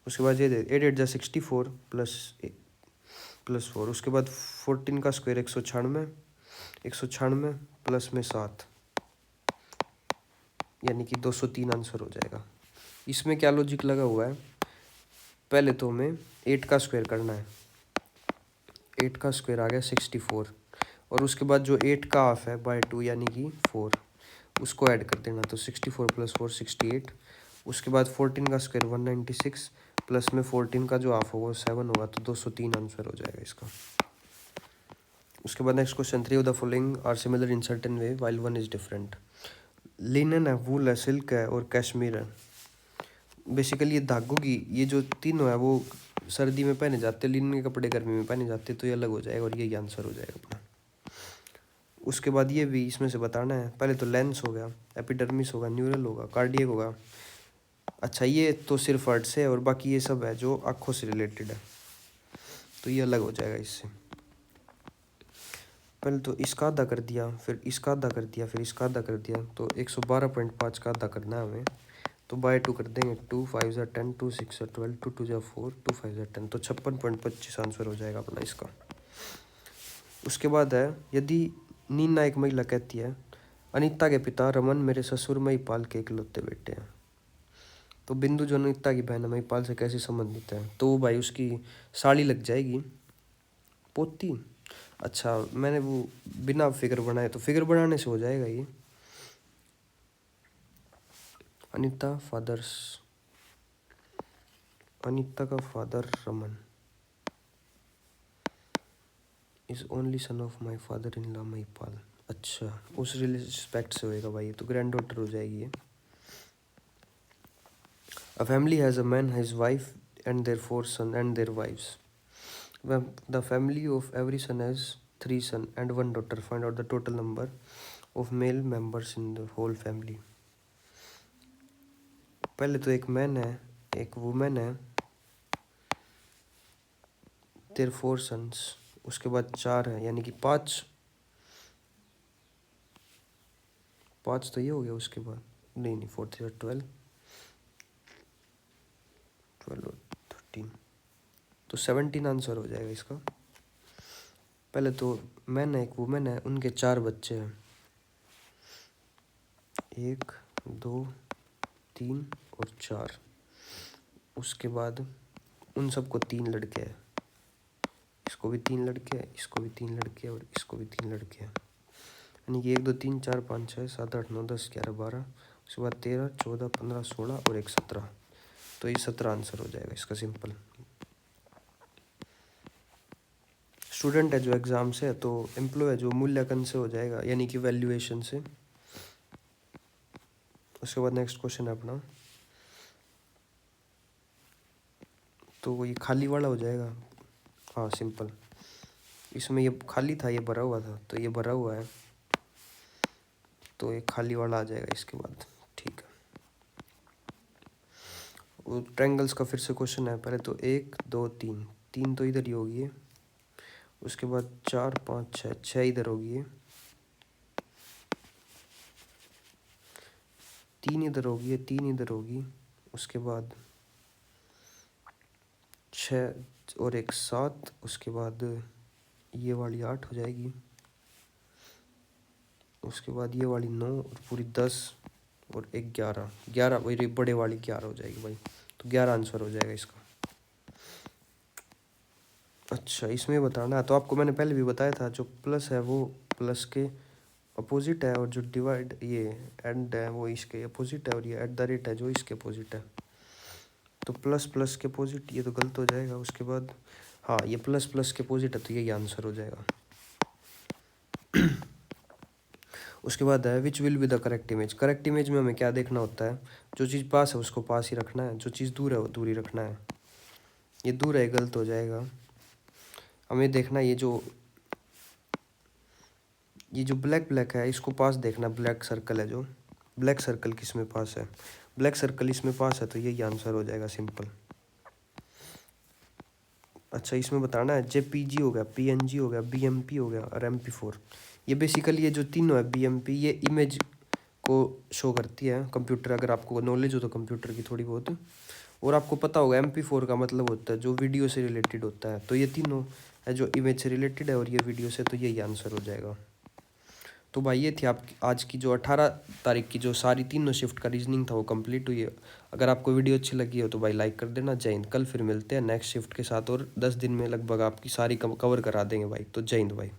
A: उसके बाद ये 8 8 जा 64 +4, उसके बाद 14 का स्क्वायर 196, 196 प्लस में 7, यानी कि 203 आंसर हो जाएगा। इसमें क्या लॉजिक लगा हुआ है, पहले तो हमें 8 का स्क्वायर करना है, 8 का स्क्वायर आ गया 64, और उसके बाद जो 8 का हाफ है बाय 2 यानी कि 4, उसको ऐड कर देना। तो 64 + 4 68। उसके बाद 14 का स्क्वायर 196 प्लस में 14 का जो हाफ होगा वो 7 होगा, तो 203 आंसर हो जाएगा इसका। उसके बाद next question 3 of the following are similar in certain way while one is different. Linen है, वूल है, सिल्क है और कैश्मीर है। बेसिकली ये धागों की ये जो तीनों है वो सर्दी में पहने जाते हैं, लिनन के कपड़े गर्मी में पहने जाते हैं, तो ये अलग हो जाएगा और यही आंसर हो जाएगा अपना। उसके बाद ये भी इसमें से बताना है। पहले तो लेंस हो गया, एपिडर्मिस होगा, न्यूरल होगा, कार्डियक होगा। अच्छा ये तो सिर्फ अर्थ से है और बाकी ये सब है जो आँखों से रिलेटेड है, तो ये अलग हो जाएगा इससे। पहले तो इसका आधा कर दिया, फिर इसका आधा कर दिया, फिर इसका आधा कर दिया, तो 112.5 का आधा करना है हमें। तो बाय 2 कर देंगे, 2 5 = 10, 2 6 = 12, 2 2 = 4, 2 5 = 10, तो 56.25 आंसर हो जाएगा अपना इसका। उसके बाद है, यदि नीना एक महिला कहती है अनीता के पिता रमन मेरे ससुर महिपाल के इकलौते बेटे हैं, तो बिंदु जो अनीता की बहन महिपाल से कैसे संबंधित है, तो वो भाई उसकी साड़ी लग जाएगी, पोती। अच्छा मैंने वो बिना फिगर बनाए, तो फिगर बनाने से हो जाएगा ये। अनीता फादर्स, अनीता का father Raman is only son of my father in law Mahipal. अच्छा उस रिस्पेक्ट से होएगा भाई, तो ग्रैंड डॉटर हो जाएगी ये। A family has a man, his wife, and their 4 sons and their wives. When the family of every son has 3 sons and 1 daughter. Find out the total number of male members in the whole family. पहले तो एक man है, एक women है, their 4 sons, उसके बाद 4 है यानी कि 5 तो ये हो गया। उसके बाद नहीं 4 3 12 12 और 13, तो 17 आंसर हो जाएगा इसका। पहले तो मैन है, एक वुमेन है, उनके 4 बच्चे हैं, 1 2 3 और 4। उसके बाद उन सबको 3 लड़के हैं, इसको भी 3 लड़के हैं, इसको भी 3 लड़के हैं और इसको भी 3 लड़के हैं, यानी कि 1 2 3 4 5 6 7 8 9 10 11 12। उसके बाद 13 14 15 16 और 1 17, तो ये 17 आंसर हो जाएगा इसका सिंपल। स्टूडेंट है जो एग्ज़ाम से है, तो एम्प्लॉय है जो मूल्यांकन से हो जाएगा यानी कि वैल्यूएशन से। उसके बाद नेक्स्ट क्वेश्चन है अपना, तो ये खाली वाला हो जाएगा। हाँ सिंपल, इसमें ये खाली था, ये भरा हुआ था, तो ये भरा हुआ है, तो ये खाली वाला आ जाएगा इसके बाद। ठीक है, वो ट्रायंगल्स का फिर से क्वेश्चन है। पहले तो 1 2 3, 3 तो इधर ही होगी है। उसके बाद 4 5 6, 6 इधर होगी है, 3 इधर होगी है, 3 इधर होगी। उसके बाद 6 और 1 7, उसके बाद ये वाली 8 हो जाएगी। उसके बाद ये वाली 9 और पूरी 10 और 1 11, 11 वही बड़े वाली 11 हो जाएगी भाई, तो 11 आंसर हो जाएगा इसका। अच्छा इसमें बताना है, तो आपको मैंने पहले भी बताया था, जो प्लस है वो प्लस के अपोजिट है, और जो डिवाइड ये एंड है वो इसके अपोजिट है, और ये @ है जो इसके अपोजिट है। तो प्लस प्लस के अपोजिट, ये तो गलत हो जाएगा। उसके बाद हाँ ये प्लस प्लस के अपोजिट है, तो यही आंसर हो जाएगा। उसके बाद है which will be the correct image. Correct image में हमें क्या देखना होता है, जो चीज़ पास है उसको पास ही रखना है, जो चीज़ दूर है वो दूर ही रखना है। ये दूर है गलत हो जाएगा। हमें देखना है ये जो ब्लैक ब्लैक है इसको पास देखना, ब्लैक सर्कल है जो, ब्लैक सर्कल किस में पास है, ब्लैक सर्कल इसमें पास है, तो यही आंसर हो जाएगा सिंपल। अच्छा इसमें बताना है JPG हो गया, PNG हो गया, BMP हो गया और MP4। ये बेसिकली ये जो तीनों है BMP, ये इमेज को शो करती है कंप्यूटर, अगर आपको नॉलेज हो तो कंप्यूटर की थोड़ी बहुत, और आपको पता होगा MP4 का मतलब होता है जो वीडियो से रिलेटेड होता है। तो ये तीनों है जो इमेज से रिलेटेड है और ये वीडियो से, तो यही आंसर हो जाएगा। तो भाई ये थी आपकी आज की जो 18 तारीख की जो सारी तीनों शिफ्ट का रीजनिंग था वो कंप्लीट हुई है। अगर आपको वीडियो अच्छी लगी हो तो भाई लाइक कर देना। जय हिंद। कल फिर मिलते हैं नेक्स्ट शिफ्ट के साथ, और 10 दिन में लगभग आपकी सारी कवर करा देंगे भाई। तो जय हिंद भाई।